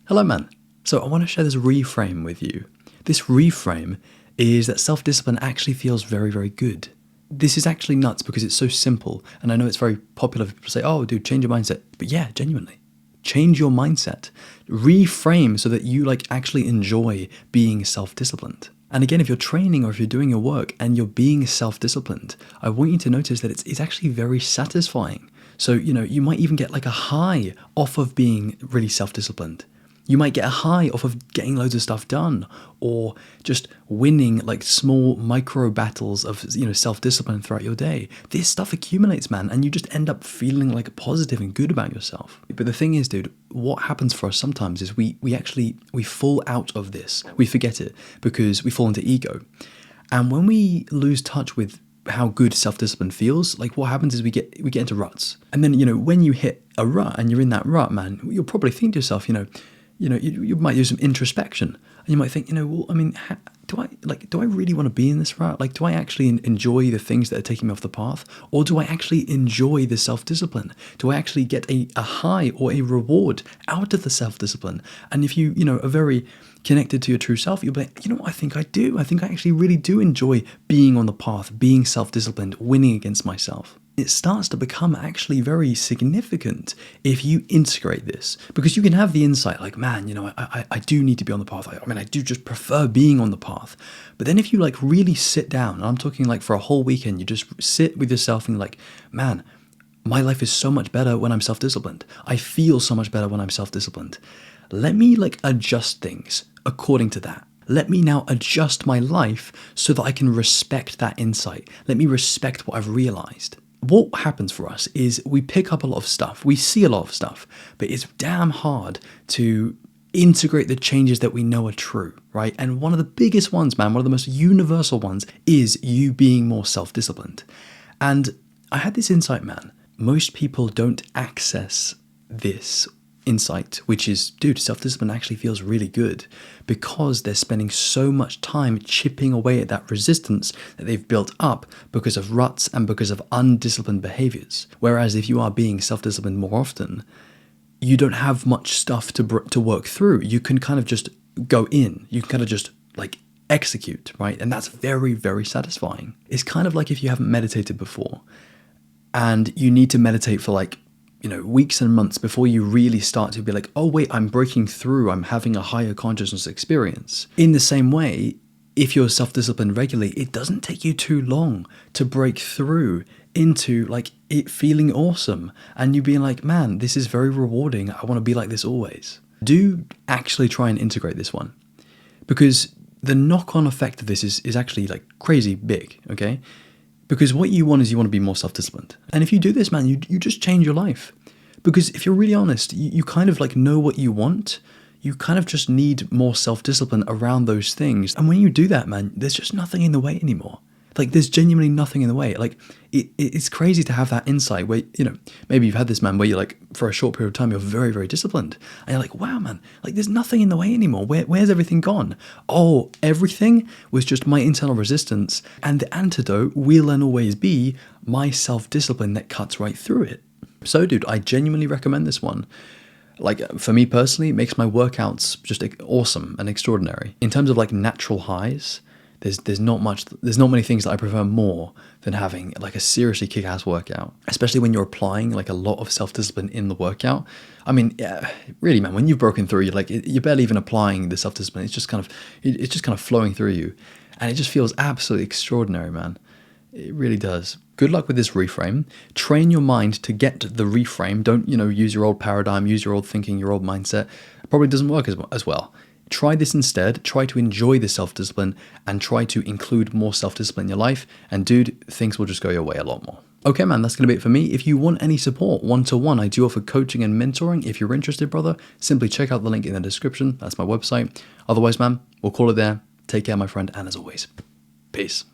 Hello man. So I want to share this reframe with you. This reframe is that self-discipline actually feels very, very good. This is actually nuts because it's so simple, and I know it's very popular for people to say, oh dude, change your mindset. But yeah, genuinely, change your mindset. Reframe so that you actually enjoy being self-disciplined. And again, if you're training or if you're doing your work and you're being self-disciplined, I want you to notice that it's actually very satisfying. So, you might even get a high off of being really self-disciplined. You might get a high off of getting loads of stuff done, or just winning small micro battles of self-discipline throughout your day. This stuff accumulates, man, and you just end up feeling positive and good about yourself. But the thing is, dude, what happens for us sometimes is we fall out of this. We forget it because we fall into ego. And when we lose touch with how good self-discipline feels, what happens is we get into ruts. And then, when you hit a rut and you're in that rut, man, you'll probably think to yourself, you might do some introspection, and you might think, well, I mean, do I really want to be in this rut? Do I actually enjoy the things that are taking me off the path? Or do I actually enjoy the self-discipline? Do I actually get a high or a reward out of the self-discipline? And if you are very connected to your true self, you'll be like, I think I do. I think I actually really do enjoy being on the path, being self-disciplined, winning against myself. It starts to become actually very significant if you integrate this, because you can have the insight man, I do need to be on the path. I do just prefer being on the path. But then if you really sit down, and I'm talking for a whole weekend, you just sit with yourself and man, my life is so much better when I'm self-disciplined. I feel so much better when I'm self-disciplined. Let me adjust things according to that. Let me now adjust my life so that I can respect that insight. Let me respect what I've realized. What happens for us is we pick up a lot of stuff, we see a lot of stuff, but it's damn hard to integrate the changes that we know are true, right? And one of the biggest ones, man, one of the most universal ones is you being more self-disciplined. And I had this insight, man. Most people don't access this insight, which is, dude, self-discipline actually feels really good because they're spending so much time chipping away at that resistance that they've built up because of ruts and because of undisciplined behaviors. Whereas if you are being self-disciplined more often, you don't have much stuff to work through. You can kind of just go in. You can kind of just execute, right? And that's very, very satisfying. It's kind of like if you haven't meditated before and you need to meditate for weeks and months before you really start to be oh wait, I'm breaking through, I'm having a higher consciousness experience. In the same way, if you're self-disciplined regularly, it doesn't take you too long to break through into it feeling awesome and you being man, this is very rewarding, I want to be like this always. Do actually try and integrate this one, because the knock-on effect of this is actually crazy big, okay? Because what you want is you want to be more self-disciplined. And if you do this, man, you just change your life. Because if you're really honest, you kind of know what you want. You kind of just need more self-discipline around those things. And when you do that, man, there's just nothing in the way anymore. There's genuinely nothing in the way. It's crazy to have that insight where, maybe you've had this, man, where you're for a short period of time, you're very, very disciplined. And you're wow, man, there's nothing in the way anymore. Where's everything gone? Oh, everything was just my internal resistance. And the antidote will and always be my self-discipline that cuts right through it. So, dude, I genuinely recommend this one. For me personally, it makes my workouts just awesome and extraordinary. In terms of natural highs, there's not many things that I prefer more than having a seriously kick-ass workout, especially when you're applying a lot of self-discipline in the workout. I mean, yeah, really, man, when you've broken through, you're barely even applying the self-discipline. It's just kind of flowing through you, and it just feels absolutely extraordinary, man. It really does. Good luck with this reframe. Train your mind to get the reframe. Don't, use your old paradigm, use your old thinking, your old mindset. It probably doesn't work as well. Try this instead. Try to enjoy the self-discipline and try to include more self-discipline in your life. And dude, things will just go your way a lot more. Okay, man, that's going to be it for me. If you want any support one-to-one, I do offer coaching and mentoring. If you're interested, brother, simply check out the link in the description. That's my website. Otherwise, man, we'll call it there. Take care, my friend. And as always, peace.